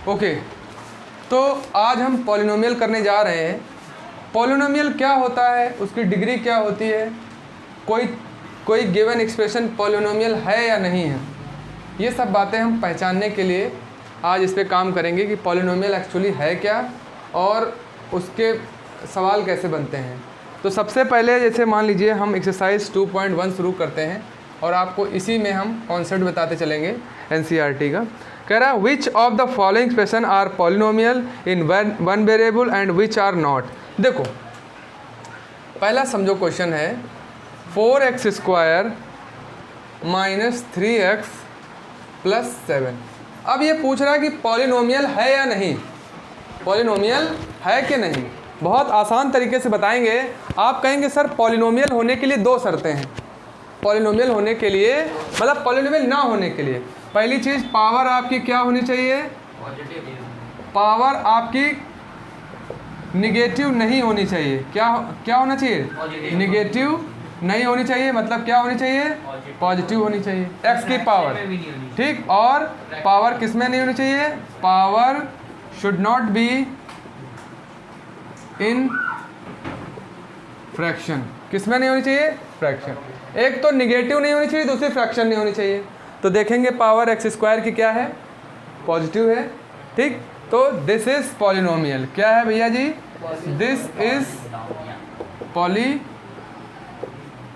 Okay, तो आज हम पॉलिनोमियल करने जा रहे हैं। पॉलिनोमियल क्या होता है, उसकी डिग्री क्या होती है, कोई गिवन एक्सप्रेशन पॉलिनोमियल है या नहीं है, ये सब बातें हम पहचानने के लिए आज इस पे काम करेंगे कि पॉलिनोमियल एक्चुअली है क्या और उसके सवाल कैसे बनते हैं। तो सबसे पहले जैसे मान लीजिए हम एक्सरसाइज 2.1 शुरू करते हैं और आपको इसी में हम कॉन्सेप्ट बताते चलेंगे एनसीईआरटी का। कह रहा है which of the following expression are polynomial in one variable and which are not. देखो पहला समझो क्वेश्चन है 4x² माइनस 3x प्लस 7। अब ये पूछ रहा है कि पॉलिनोमियल है या नहीं, पॉलिनोमियल है कि नहीं। बहुत आसान तरीके से बताएंगे। आप कहेंगे सर पॉलिनोमियल होने के लिए दो शर्तें हैं। पॉलिनोमियल होने के लिए मतलब पॉलिनोमियल ना होने के लिए पहली चीज़ पावर आपकी क्या होनी चाहिए, पावर आपकी निगेटिव नहीं होनी चाहिए। क्या होना चाहिए, निगेटिव नहीं होनी चाहिए। मतलब क्या होनी चाहिए, पॉजिटिव होनी चाहिए, x की पावर, ठीक। और पावर किस में नहीं होनी चाहिए, power should not be in fraction. किस में नहीं होनी चाहिए, फ्रैक्शन। एक तो निगेटिव नहीं होनी चाहिए, दूसरी फ्रैक्शन नहीं होनी चाहिए। तो देखेंगे पावर x² की क्या है, पॉजिटिव है, ठीक। तो दिस इज पॉलिनोमियल। क्या है भैया जी, दिस इज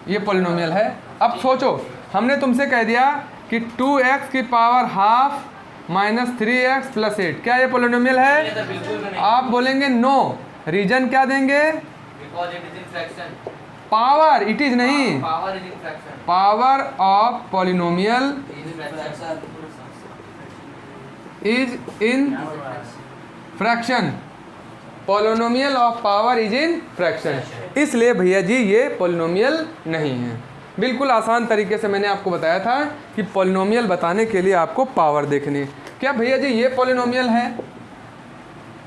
ये पॉलिनोमियल है। अब सोचो हमने तुमसे कह दिया कि 2x की power half minus 3x plus 8, क्या ये पॉलिनोमियल है? आप बोलेंगे नो, रीजन क्या देंगे, पावर, इट इज नहीं, power of polynomial is in fraction, polynomial of power is in fraction. इसलिए भैया जी ये पॉलिनोमियल नहीं है। बिल्कुल आसान तरीके से मैंने आपको बताया था कि पॉलिनोमियल बताने के लिए आपको पावर देखनी। क्या भैया जी ये पॉलिनोमियल है,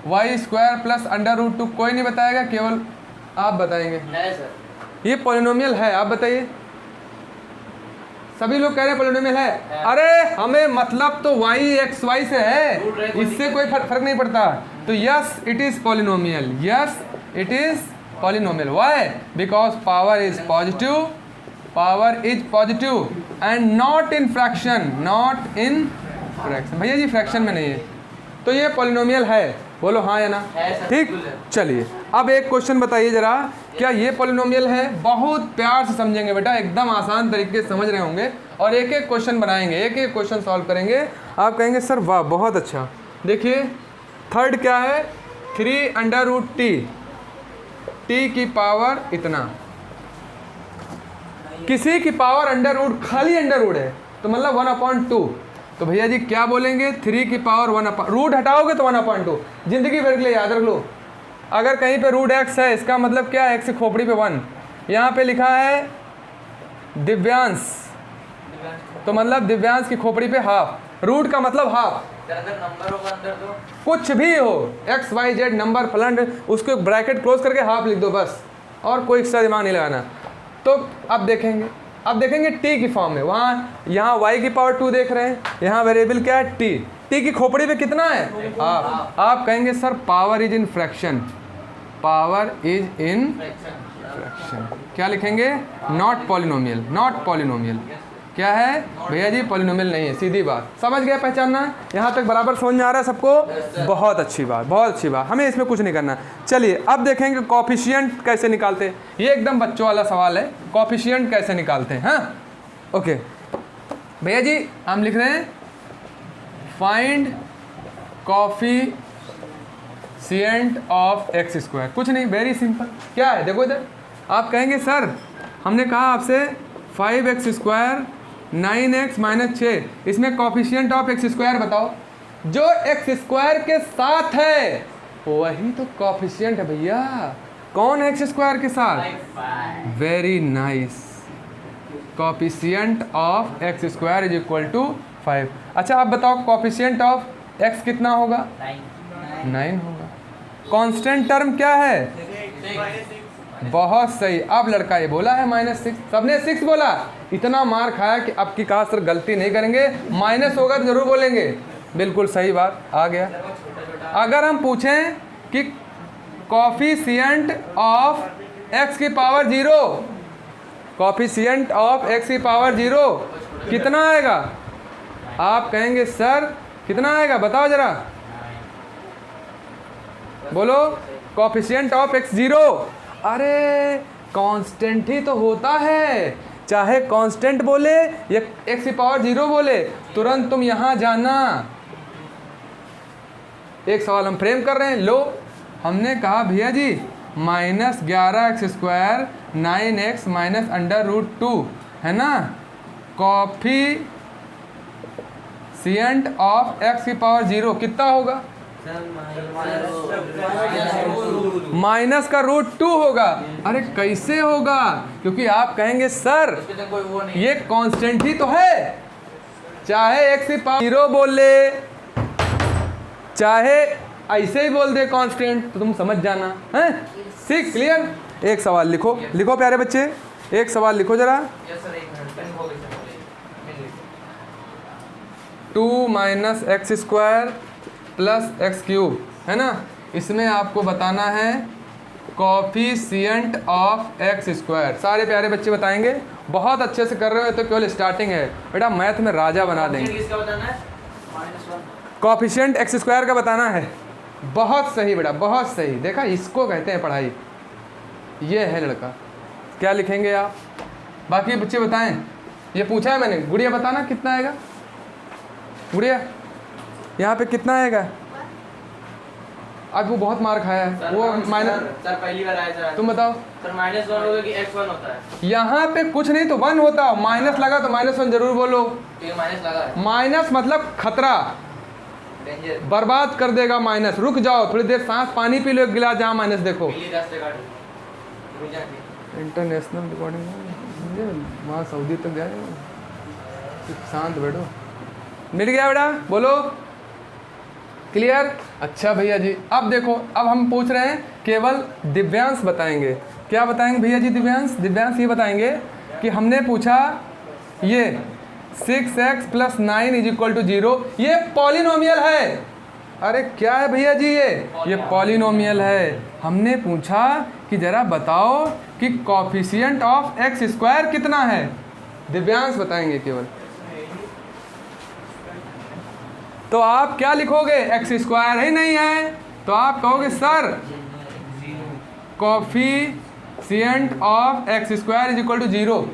y² प्लस √2, कोई नहीं बताएगा, केवल आप बताएंगे ये पॉलिनोमियल है। आप बताइए, सभी लोग कह रहे हैं पॉलिनोमियल है। अरे हमें मतलब तो y(x,y) से है, इससे कोई फर्क नहीं पड़ता। तो yes it is polynomial, yes it is polynomial. Why? Because power is positive, power is positive and not in fraction, not in fraction. भैया जी फ्रैक्शन में नहीं है, तो ये पॉलिनोमियल है। बोलो हाँ या ना, ठीक। चलिए अब एक क्वेश्चन बताइए जरा, क्या ये पॉलिनोमियल है? बहुत प्यार से समझेंगे बेटा, एकदम आसान तरीके से समझ रहे होंगे और एक एक क्वेश्चन बनाएंगे, एक एक क्वेश्चन सॉल्व करेंगे। आप कहेंगे सर वाह बहुत अच्छा। देखिए थर्ड क्या है, 3√t, t की पावर इतना, किसी की पावर अंडर खाली अंडर है तो मतलब 1/2। तो भैया जी क्या बोलेंगे, 3 की पावर 1 रूट हटाओगे तो 1/2। जिंदगी भर के लिए याद रख लो, अगर कहीं पे √x है इसका मतलब क्या है, x की खोपड़ी पे 1। यहाँ पे लिखा है दिव्यांश, तो मतलब दिव्यांश की खोपड़ी पे हाफ, रूट का मतलब हाफ। नंबर होगा अंदर तो कुछ भी हो, x,y,z नंबर फलन, उसको ब्रैकेट क्लोज करके हाफ लिख दो बस, और कोई एक्स्ट्रा दिमाग नहीं लगाना। तो अब देखेंगे t की फॉर्म में, यहाँ y की पावर 2 देख रहे हैं, यहाँ वेरिएबल क्या है t की खोपड़ी पे कितना है, हाफ। आप कहेंगे sir power is in fraction, power is in fraction. क्या लिखेंगे, नॉट पॉलिनोमियल, नॉट पॉलिनोमियल। क्या है भैया जी, पॉलिनोमियल नहीं है, सीधी बात। समझ गया, पहचानना? यहाँ तक बराबर समझ में आ रहा है सबको? बहुत अच्छी बात, बहुत अच्छी बात, हमें इसमें कुछ नहीं करना। चलिए अब देखेंगे कोएफिशिएंट कैसे निकालते हैं। ये एकदम बच्चों वाला सवाल है, कोएफिशिएंट कैसे निकालते हैं। हाँ ओके भैया जी, हम लिख रहे हैं फाइंड कोएफिशिएंट ऑफ x²। कुछ नहीं, वेरी सिंपल। क्या है देखो इधर, आप कहेंगे सर हमने कहा आपसे 5x² 9x माइनस 6, इसमें कोएफिशिएंट ऑफ x² बताओ। जो x² के साथ है वही तो कोएफिशिएंट है भैया। कौन है x² के साथ? Very nice, coefficient of x² is equal to 5। अच्छा आप बताओ कोएफिशिएंट ऑफ x कितना होगा? 9 होगा। कांस्टेंट टर्म क्या है? बहुत सही। अब लड़का ये बोला है -6, सबने 6 बोला। इतना मार खाया कि अब की कहा सर गलती नहीं करेंगे, माइनस होगा तो जरूर बोलेंगे। बिल्कुल सही बात, आ गया। अगर हम पूछें कि कॉफिशिएंट ऑफ x की पावर 0, कॉफिशिएंट ऑफ x की पावर 0 कितना आएगा? आप कहेंगे सर कितना आएगा, बताओ जरा, बोलो। कॉफिशिएंट ऑफ x 0, अरे कांस्टेंट ही तो होता है, चाहे कांस्टेंट बोले या x की पावर 0 बोले, तुरंत तुम यहां जाना। एक सवाल हम फ्रेम कर रहे हैं, लो हमने कहा भैया जी -11x² 9x माइनस √2 है ना, कॉफिशिएंट ऑफ x की पावर 0 कितना होगा? माइनस का √2 होगा। अरे कैसे होगा? क्योंकि आप कहेंगे सर ये कांस्टेंट ही तो है, चाहे x की पावर 0 बोल ले, चाहे ऐसे ही बोल दे कांस्टेंट, तो तुम समझ जाना है। ठीक, क्लियर। एक सवाल लिखो, लिखो प्यारे बच्चे, एक सवाल लिखो जरा। 2 - x² + x³ है ना, इसमें आपको बताना है कॉफिशिएंट ऑफ x²। सारे प्यारे बच्चे बताएंगे, बहुत अच्छे से कर रहे हो, तो केवल स्टार्टिंग है बेटा, मैथ में राजा बना देंगे। किसका बताना है? कॉफिशिएंट x² का बताना है। बहुत सही बेटा, बहुत सही, देखा इसको कहते हैं पढ़ाई, ये है लड़का। क्या लिखेंगे आप? बाकी बच्चे बताएं, ये पूछा है मैंने। गुड़िया बताना कितना आएगा, गुड़िया यहाँ पे कितना आएगा? आज वो बहुत मार खाया है वो माइनस। सर पहली बार आया सर। तुम बताओ सर -1 होगा कि x1 होता है? यहाँ पे कुछ नहीं तो 1 होता, माइनस लगा तो -1 जरूर बोलो। तो ये माइनस लगा है, माइनस मतलब खतरा, डेंजर। बर्बाद कर देगा माइनस। रुक जाओ थोड़ी देर, सांस पानी पी लो, एक गिलास, जहाँ माइनस देखो। पीली रास्ते काट रुक जाती। इंटरनेशनल रिकॉर्डिंग वहाँ सऊदी तक जाए, शांत बैठो। मिल गया बेटा, बोलो क्लियर। अच्छा भैया जी, अब देखो, अब हम पूछ रहे हैं, केवल दिव्यांश बताएंगे। क्या बताएंगे भैया जी? दिव्यांश ये बताएंगे कि हमने पूछा ये 6x + 9 = 0, ये पॉलिनोमियल है। अरे क्या है भैया जी? ये पॉलिनोमियल है। हमने पूछा कि जरा बताओ कि कॉफिशिएंट ऑफ x² कितना है। दिव्यांश बताएंगे केवल। तो आप क्या लिखोगे? x² ही नहीं है, तो आप कहोगे सर कॉफिशिएंट ऑफ x² = 0।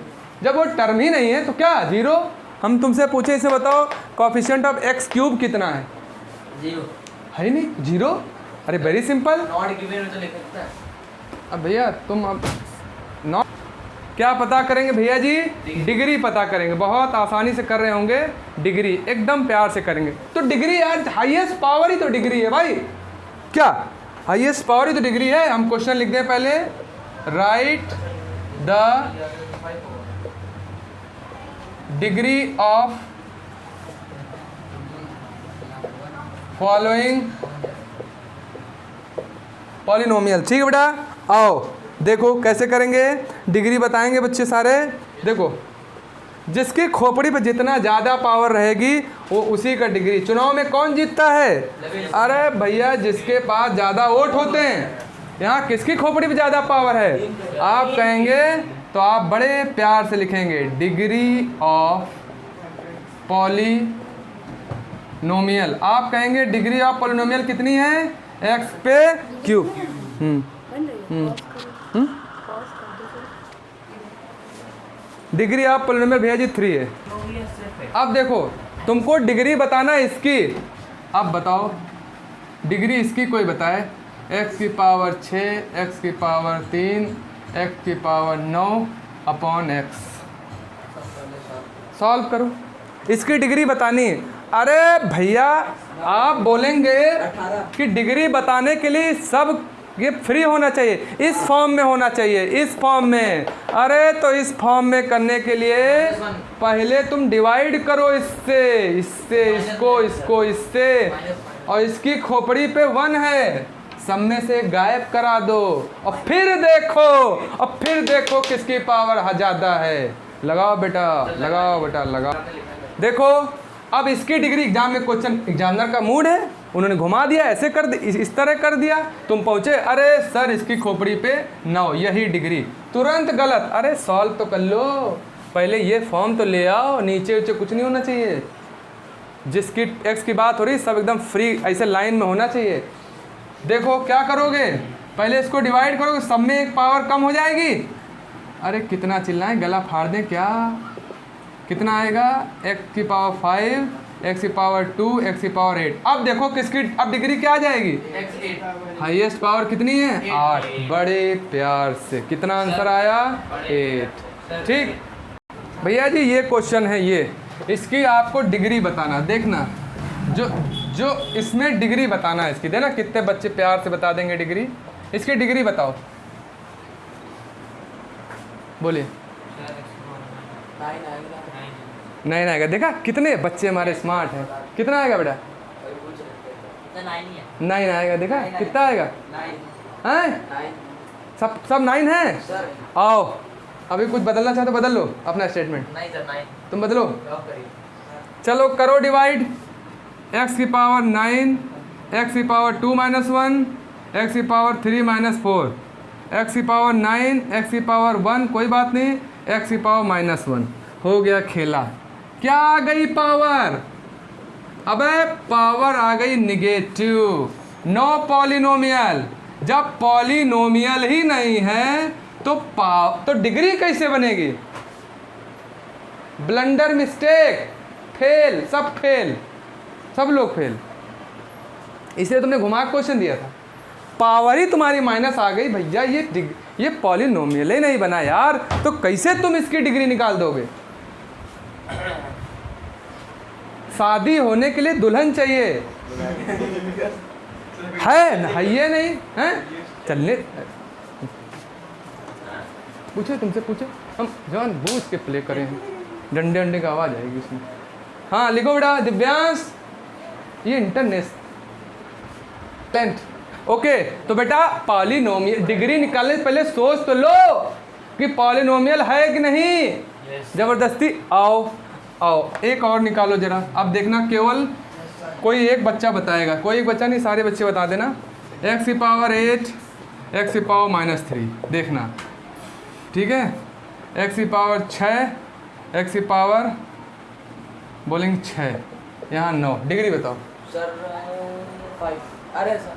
जब वो टर्म ही नहीं है तो क्या 0? हम तुमसे पूछे, इसे बताओ कॉफिशिएंट ऑफ x³ कितना है? 0 है ही नहीं, 0। अरे वेरी सिंपल। नॉट गिवन में तो लिख सकता है। अब भैया तुम अब नॉट क्या पता करेंगे भैया जी? डिग्री पता करेंगे, बहुत आसानी से कर रहे होंगे। डिग्री एकदम प्यार से करेंगे। तो डिग्री यार, हाईएस्ट पावर ही तो डिग्री है भाई। क्या हाईएस्ट पावर ही तो डिग्री है। हम क्वेश्चन लिख दें पहले, right the degree of following polynomial. ठीक है बेटा, आओ देखो कैसे करेंगे। डिग्री बताएंगे बच्चे सारे। देखो, जिसकी खोपड़ी पे जितना ज़्यादा पावर रहेगी वो उसी का डिग्री। चुनाव में कौन जीतता है? अरे भैया जिसके पास ज़्यादा वोट होते हैं। यहाँ किसकी खोपड़ी पे ज़्यादा पावर है? आप कहेंगे तो आप बड़े प्यार से लिखेंगे डिग्री ऑफ पॉलिनोमियल। आप कहेंगे डिग्री ऑफ पॉलिनोमियल कितनी है? x/3। डिग्री ऑफ पॉलिनोमियल भैया जी 3 है। अब देखो तुमको डिग्री बताना है इसकी। अब बताओ डिग्री इसकी कोई बताए। x की पावर 6, x की पावर 3, x की पावर 9/x। सॉल्व करो, इसकी डिग्री बतानी है। अरे भैया आप बोलेंगे कि डिग्री बताने के लिए सब ये फ्री होना चाहिए, इस फॉर्म में होना चाहिए, इस फॉर्म में। अरे तो इस फॉर्म में करने के लिए पहले तुम डिवाइड करो इससे, इससे, इसको, इसको, इससे, और इसकी खोपड़ी पे 1 है, सब में से गायब करा दो और फिर देखो किसकी पावर ज़्यादा है। लगाओ बेटा, लगाओ बेटा, लगाओ। देखो अब इसकी डिग्री एग्जाम में क्वेश्चन, एग्जामिनर का मूड है, उन्होंने घुमा दिया, ऐसे कर इस तरह कर दिया, तुम पहुंचे अरे सर इसकी खोपड़ी पे 9, यही डिग्री, तुरंत गलत। अरे सॉल्व तो कर लो, पहले ये फॉर्म तो ले आओ, नीचे ऊंचे कुछ नहीं होना चाहिए। जिसकी एक्स की बात हो रही सब एकदम फ्री ऐसे लाइन में होना चाहिए। देखो क्या करोगे, पहले इसको डिवाइड करोगे, सब में एक पावर कम हो जाएगी। अरे कितना चिल्लाएं, गला फाड़ दें क्या? कितना आएगा, x की पावर 5, x की पावर 2, x की पावर 8। अब देखो किसकी अब डिग्री क्या आ जाएगी, हाईएस्ट पावर कितनी है, 8। बड़े प्यार से कितना आंसर आया, 8। ठीक भैया जी, ये क्वेश्चन है, ये इसकी आपको डिग्री बताना, देखना जो इसमें डिग्री बताना है इसकी, देना कितने बच्चे प्यार से बता देंगे डिग्री। इसकी डिग्री बताओ, बोलिए। 9 आएगा। देखा कितने बच्चे हमारे स्मार्ट हैं। कितना आएगा बेटा, 9 आएगा। देखा कितना आएगा, हैं सब 9 है। आओ अभी कुछ बदलना चाहते बदल लो अपना स्टेटमेंट, तुम बदलो। चलो करो डिवाइड, x की पावर 9, x की पावर 2 - 1, x की पावर 3 - 4, x की पावर 9, x की पावर 1, कोई बात नहीं, x की पावर -1। हो गया खेला। क्या आ गई पावर, अबे पावर आ गई निगेटिव। नो पॉलिनोमियल, जब पॉलिनोमियल ही नहीं है तो डिग्री कैसे बनेगी। ब्लंडर, मिस्टेक, फेल, सब लोग फेल। इसलिए तुमने घुमा क्वेश्चन दिया था, पावर ही तुम्हारी माइनस आ गई भैया। ये पॉलिनोमियल ही नहीं बना यार, तो कैसे तुम इसकी डिग्री निकाल दोगे। शादी होने के लिए दुल्हन चाहिए है ये नहीं है, चलने पूछे, तुमसे पूछे, हम जान बूझ के प्ले करें हैं, डंडे अंडे का आवाज़ आएगी उसमें। हाँ लिखो बेटा, दिव्यांश, ये इंटरनेशनल टेंथ। ओके तो बेटा पॉलिनोमियल डिग्री निकालने से पहले सोच तो लो कि पॉलिनोमियल है कि नहीं। ज़बरदस्ती आओ एक और निकालो जरा। अब देखना केवल कोई एक बच्चा बताएगा, कोई एक बच्चा नहीं, सारे बच्चे बता देना। x की पावर 8, x की पावर -3, देखना ठीक है। x की पावर 6, x की पावर बोलेंगे 6, यहाँ 9। डिग्री बताओ सर 5। अरे सर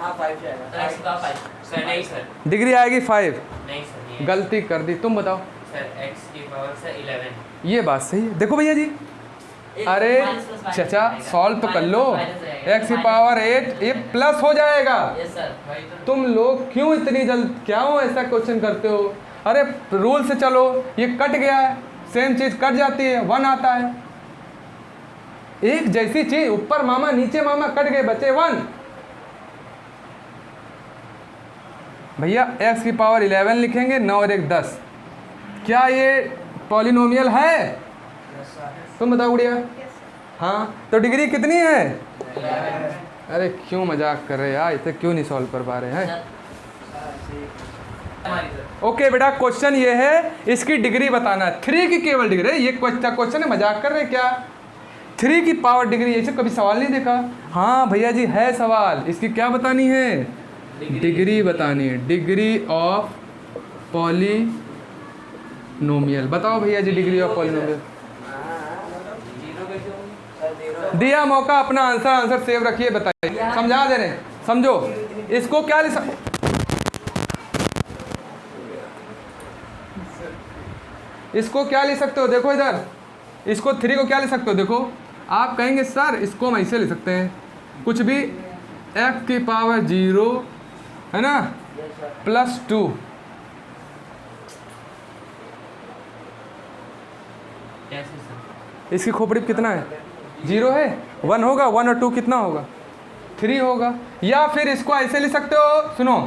हाँ 5 जाएगा। सर नहीं सर, डिग्री आएगी 5। नहीं सर, गलती कर दी, तुम बताओ। सर x की पावर सर 11। ये बात सही है। देखो भैया जी, अरे चाचा सॉल्व तो कर लो। x की पावर 8, ये प्लस हो जाएगा। यस सर, भाई तुम लोग क्यों इतनी जल्द क्यों ऐसा क्वेश्चन करते हो। अरे रूल से चलो, ये कट गया है, सेम चीज़ कट जाती है, 1 आता है। एक जैसी चीज, ऊपर मामा नीचे मामा, कट गए बचे 1। भैया x की पावर 11 लिखेंगे, 9 और 1 10। क्या ये पॉलिनोमियल है, तुम बताओ गुड़िया। हाँ तो डिग्री कितनी है, 11। अरे क्यों मजाक कर रहे हैं यार, इसे क्यों नहीं सॉल्व कर पा रहे हैं। ओके बेटा, क्वेश्चन ये है, इसकी डिग्री बताना है। 3 की केवल डिग्री, ये क्वेश्चन है, मजाक कर रहे हैं क्या। 3 की पावर डिग्री, ऐसे कभी सवाल नहीं देखा। हाँ भैया जी है सवाल, इसकी क्या बतानी है, डिग्री बतानी है। डिग्री ऑफ पॉलिनोमियल बताओ भैया जी, डिग्री ऑफ पॉलिनोमियल। दिया मौका, अपना आंसर सेव रखिए, बताइए, समझा दे रहे हैं, समझो। इसको क्या इसको क्या लिख सकते हो, देखो इधर, इसको 3 को क्या लिख सकते हो, देखो आप कहेंगे सर इसको हम ऐसे लिख सकते हैं, कुछ भी f की पावर 0 है ना +2, इसकी खोपड़ी पे कितना है, 0 है, 1 होगा, 1 और 2 कितना होगा, 3 होगा। या फिर इसको ऐसे लिख सकते हो, सुनो,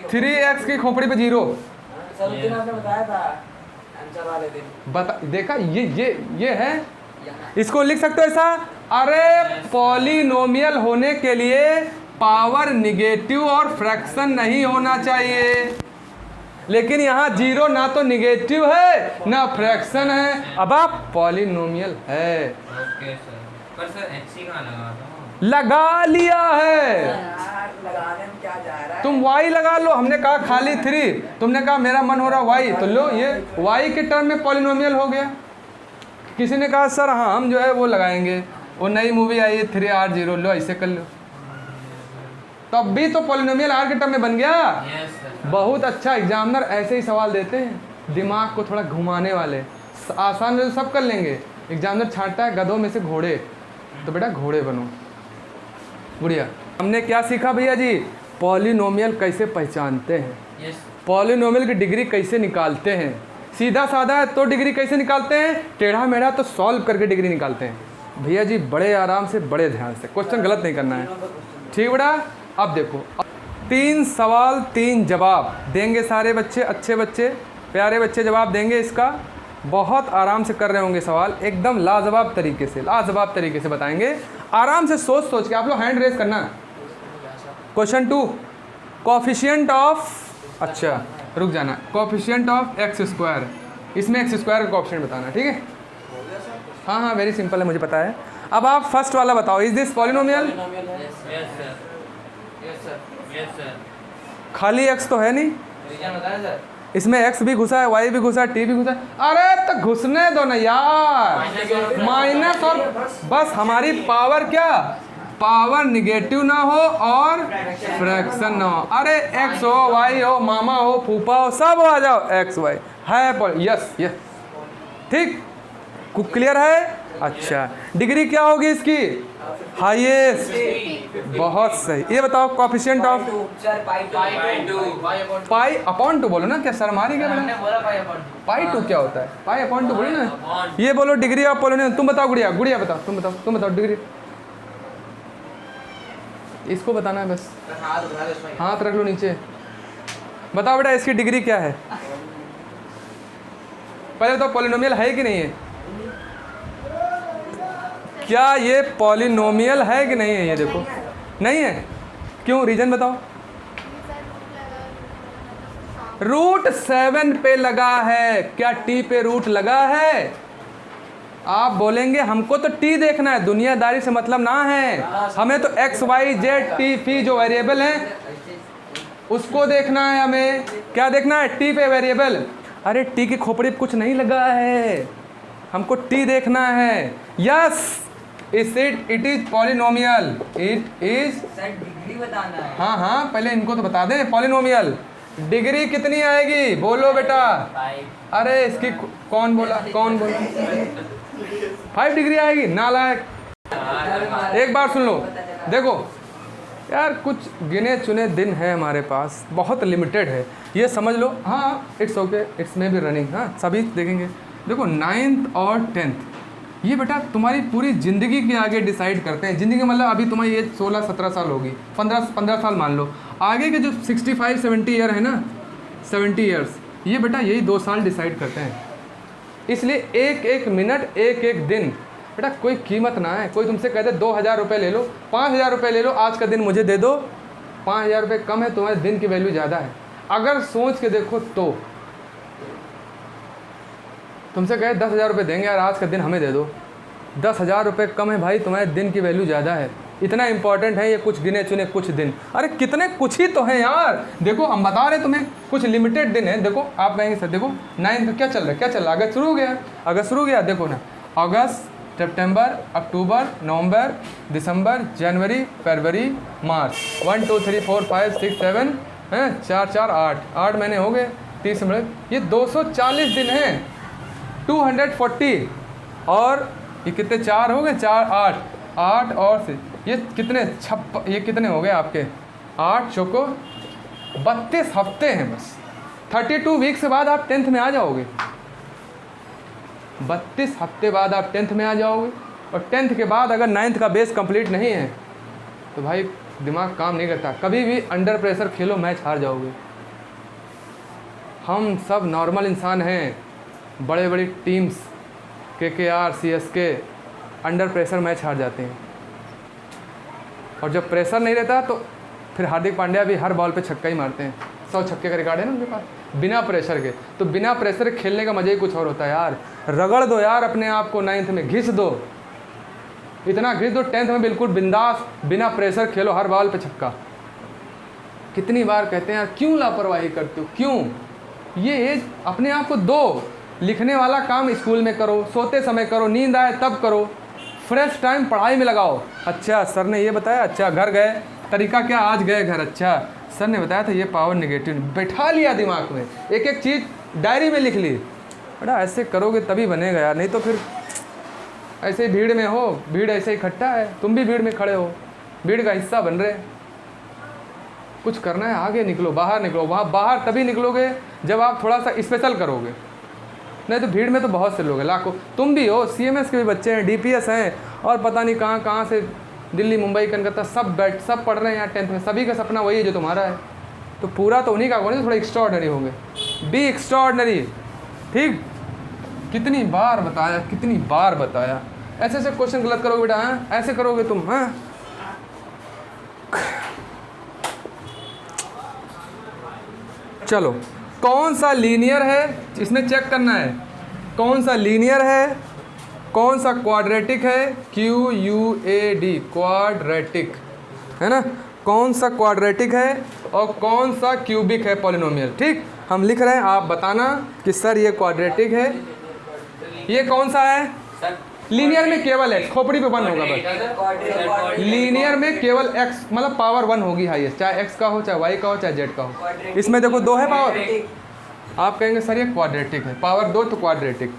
3x की खोपड़ी पे 0। आपने बताया था आंसर वाले दिन, देखा ये है, इसको लिख सकते हो ऐसा। अरे पॉलिनोमियल होने के लिए पावर निगेटिव और फ्रैक्शन नहीं होना चाहिए, लेकिन यहाँ 0 ना तो निगेटिव है ना फ्रैक्शन है, अब आप पॉलिनोमियल है। Okay sir. पर सर एचसी कहाँ लगा था? लगा लिया है। यार लगाने में क्या जा रहा है? तुम y लगा लो, हमने कहा खाली 3, तुमने कहा मेरा मन हो रहा y, तो लो ये y के टर्म में पॉलिनोमियल हो गया। किसी ने कहा सर हाँ हम जो है वो लगाएंगे, वो नई मूवी आई है 3R0, लो ऐसे कर लो, तब भी तो पॉलिनोमियल r के टर्म में बन गया। Yes sir. बहुत अच्छा, एग्जामिनर ऐसे ही सवाल देते हैं, दिमाग को थोड़ा घुमाने वाले। आसान में तो सब कर लेंगे, एग्जामिनर छांटता है गधों में से घोड़े, तो बेटा घोड़े बनो। गुड़िया, हमने क्या सीखा भैया जी? पॉलिनोमियल कैसे पहचानते हैं, यस। पॉलिनोमियल की डिग्री कैसे निकालते हैं। सीधा साधा है तो डिग्री कैसे निकालते हैं, टेढ़ा मेढ़ा तो सॉल्व करके डिग्री निकालते हैं। भैया जी बड़े आराम से, बड़े ध्यान से, क्वेश्चन गलत नहीं करना है, ठीक बेटा। अब देखो, 3 सवाल 3 जवाब देंगे सारे बच्चे, अच्छे बच्चे, प्यारे बच्चे जवाब देंगे इसका। बहुत आराम से कर रहे होंगे सवाल, एकदम लाजवाब तरीके से, लाजवाब तरीके से बताएंगे। आराम से सोच सोच के आप लोग हैंड रेज करना। क्वेश्चन 2, कोफिशिएंट ऑफ, अच्छा रुक जाना, कोफिशिएंट ऑफ x², इसमें x² का कोफिशिएंट बताना, ठीक है। हाँ हाँ वेरी सिंपल है, मुझे पता है। अब आप फर्स्ट वाला बताओ, is this polynomial? Yes sir. Yes sir. Yes sir. खाली x तो है नहीं, रीजन बताएं सर। इसमें x भी घुसा है, y भी घुसा है, t भी घुसा है। अरे तो घुसने दो ना यार, माइनस और बस हमारी पावर क्या, पावर निगेटिव ना हो और फ्रैक्शन ना हो। अरे x हो, y हो, मामा हो, फूफा हो, सब आ जाओ, x y है, यस यस, ठीक, क्लियर है। अच्छा डिग्री क्या होगी इसकी, हाईएस्ट, बहुत सही। ये बताओ coefficient of sir pi upon 2 बोलो ना, क्या सर मारी क्या हमने मैंने? बोला पाई अपॉन पाई 2 क्या होता है, पाई अपॉन 2 बोलो ना। ये बोलो डिग्री ऑफ पॉलिनोमियल। तुम बताओ गुड़िया, गुड़िया बताओ, तुम बताओ डिग्री, इसको बताना है बस, हाथ उठा दो इसमें। हाथ रख लो नीचे। बताओ बेटा इसकी डिग्री क्या है, पहले तो पॉलिनोमियल है कि नहीं है, क्या ये पॉलिनोमियल है कि नहीं है? ये देखो नहीं है, क्यों, रीजन बताओ। रूट 7 पे लगा है, क्या टी पे रूट लगा है? आप बोलेंगे हमको तो टी देखना है, दुनियादारी से मतलब ना है, हमें तो x Y Z T fee जो वेरिएबल हैं उसको देखना है। हमें क्या देखना है, टी पे वेरिएबल। अरे टी की खोपड़ी पे कुछ नहीं लगा है, हमको टी देखना है। Yes it is polynomial, it is. Sir degree बताना है। हाँ हाँ पहले इनको तो बता दें, पॉलिनोमियल डिग्री कितनी आएगी बोलो बेटा। अरे इसकी कौन बोला, 5 डिग्री आएगी, नालायक। एक बार सुन लो, देखो यार कुछ गिने चुने दिन है हमारे पास, बहुत लिमिटेड है, ये समझ लो। हाँ इट्स ओके, इट्स में भी रनिंग, हाँ सभी देखेंगे। देखो 9th और 10th ये बेटा तुम्हारी पूरी ज़िंदगी के आगे डिसाइड करते हैं। ज़िंदगी मतलब अभी तुम्हारी एज 16-17 साल होगी, 15 साल मान लो, आगे के जो 65-70 ईयर है ना, 70 ईयर्स, ये बेटा यही 2 साल डिसाइड करते हैं। इसलिए एक एक मिनट, एक एक दिन बेटा कोई कीमत ना है। कोई तुमसे कहते 2000 रुपये ले लो, 5000 रुपये ले लो, आज का दिन मुझे दे दो, 5000 रुपये कम है, तुम्हारे दिन की वैल्यू ज़्यादा है। अगर सोच के देखो तो तुमसे कहे 10,000 रुपये देंगे यार, आज का दिन हमें दे दो, 10,000 रुपये कम है भाई, तुम्हारे दिन की वैल्यू ज़्यादा है। इतना इंपॉर्टेंट है ये कुछ गिने चुने कुछ दिन। अरे कितने कुछ ही तो हैं यार, देखो हम बता रहे तुम्हें कुछ लिमिटेड दिन है। देखो आप कहेंगे सर देखो 9 का क्या चल रहा है, क्या चल रहा है, अगस्त शुरू हो गया, अगस्त शुरू हो गया, देखो ना, अगस्त, सितंबर, अक्टूबर, नवंबर, दिसंबर, जनवरी, फरवरी, मार्च, 1 2 3 4 5 6 7 हैं, 4 4 8 महीने हो गए, 30 मिनट, ये 240 दिन हैं, 240। और ये कितने 4 हो गए, 4 8 और से ये कितने ये कितने हो गए आपके, 8 चौको 32 हफ्ते हैं बस। 32 वीक से बाद आप 10th में आ जाओगे, 32 हफ्ते बाद आप 10th में आ जाओगे। और 10th के बाद अगर 9th का बेस कंप्लीट नहीं है तो भाई दिमाग काम नहीं करता, कभी भी अंडर प्रेशर खेलो मैच हार जाओगे। हम सब नॉर्मल इंसान हैं, बड़े बड़ी teams KKR CSK under pressure match हार जाते हैं। और जब प्रेशर नहीं रहता तो फिर हार्दिक पांड्या भी हर बॉल पे छक्का ही मारते हैं, 100 छक्के का रिकॉर्ड है ना उनके पास, बिना प्रेशर के। तो बिना प्रेशर खेलने का मज़ा ही कुछ और होता है यार। रगड़ दो यार अपने आप को, 9th में घिस दो, इतना घिस दो 10th में बिल्कुल बिंदास बिना प्रेशर खेलो, हर बॉल पे छक्का। कितनी बार कहते हैं यार क्यों लापरवाही करते हो, क्यों? ये एज अपने आप को दो, लिखने वाला काम स्कूल में करो, सोते समय करो, नींद आए तब करो, फ्रेश टाइम पढ़ाई में लगाओ। अच्छा सर ने ये बताया, अच्छा घर गए, तरीका क्या, आज गए घर, अच्छा सर ने बताया था ये पावर नेगेटिव, बैठा लिया दिमाग में, एक एक चीज़ डायरी में लिख ली। बेटा ऐसे करोगे तभी बनेगा यार, नहीं तो फिर ऐसे ही भीड़ में हो, भीड़ ऐसे इकट्ठा है, तुम भी भीड़ में खड़े हो, भीड़ का हिस्सा बन रहे। कुछ करना है आगे निकलो, बाहर निकलो। वहाँ बाहर तभी निकलोगे जब आप थोड़ा सा स्पेशल करोगे, नहीं तो भीड़ में तो बहुत से लोग हैं, लाखों। तुम भी हो, CMS के भी बच्चे हैं, DPS हैं, और पता नहीं कहाँ कहाँ से, दिल्ली, मुंबई, कलकत्ता, सब पढ़ रहे हैं यहाँ 10th में। सभी का सपना वही है जो तुम्हारा है, तो पूरा तो उन्हीं का होगा, थोड़ा एक्स्ट्राऑर्डिनरी होंगे। बी एक्स्ट्राऑर्डिनरी, ठीक? कितनी बार बताया, कितनी बार बताया। ऐसे ऐसे क्वेश्चन गलत करोगे बेटा, हाँ ऐसे करोगे तुम, हाँ। चलो, कौन सा लीनियर है इसमें चेक करना है, कौन सा लीनियर है, कौन सा क्वाड्रेटिक है, QUAD, क्वाड्रेटिक है ना, कौन सा क्वाड्रेटिक है और कौन सा क्यूबिक है पॉलिनोमियल, ठीक? हम लिख रहे हैं, आप बताना कि सर ये क्वाड्रेटिक है, ये कौन सा है? लीनियर में केवल x, खोपड़ी पे 1 होगा बस। लीनियर में केवल x, मतलब पावर 1 होगी हाईएस्ट, चाहे x का हो, चाहे y का हो, चाहे z का हो। इसमें देखो 2 है पावर, आप कहेंगे सर ये क्वाड्रेटिक है, पावर 2 तो क्वाड्रेटिक।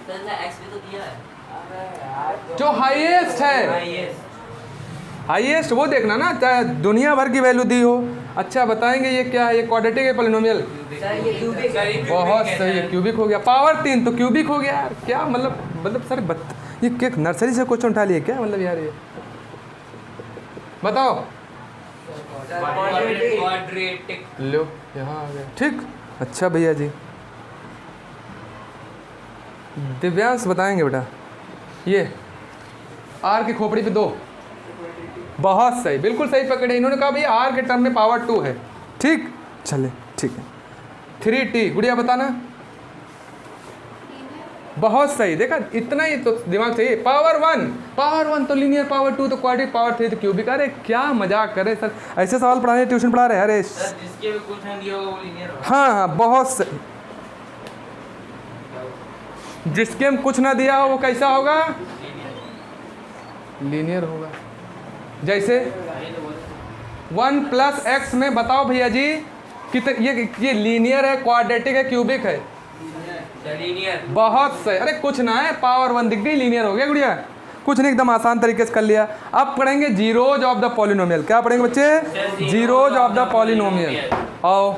जो हाईएस्ट है, हाईएस्ट वो देखना ना, चाहे दुनिया भर की वैल्यू दी हो। अच्छा बताएंगे ये क्या है, ये क्वाड्रेटिक है पॉलिनोमियल? बहुत सही है, क्यूबिक हो गया। पावर 3 तो क्यूबिक हो गया यार, क्या मतलब सर ये क्या नर्सरी से क्वेश्चन उठा लिए क्या, मतलब यार ये बताओ। क्वाड्रेटिक लो यहाँ आ गया, ठीक। अच्छा भैया जी, दिव्यांश बताएंगे बेटा, ये आर की खोपड़ी पे 2, बहुत सही, बिल्कुल सही पकड़े। इन्होंने कहा भैया आर के टर्म में पावर 2 है, ठीक। चले ठीक है। 3t, गुड़िया बताना। बहुत सही, देखा इतना ही तो दिमाग चाहिए। पावर 1 तो लीनियर, पावर 2 तो क्वाड्रेटिक, पावर 3 तो क्यूबिक। अरे क्या मजाक कर रहे सर, ऐसे सवाल पढ़ा रहे, ट्यूशन पढ़ा रहे हैं। अरे जिसके भी कुछ नहीं दिया होगा वो लीनियर होगा। हाँ, बहुत सही। जिसके हम कुछ ना दिया हो वो कैसा होगा? लीनियर होगा। जैसे 1 + x में बताओ भैया जी कितने, ये लीनियर है, क्वाड्रेटिक है, क्यूबिक है? लीनियर। बहुत सही। अरे कुछ ना है, पावर 1 दिख गई, लीनियर हो गया गुड़िया। कुछ नहीं, एकदम आसान तरीके से कर लिया। अब पढ़ेंगे जीरोज ऑफ द पॉलिनोमियल। क्या पढ़ेंगे बच्चे? Zeros of the polynomial. आओ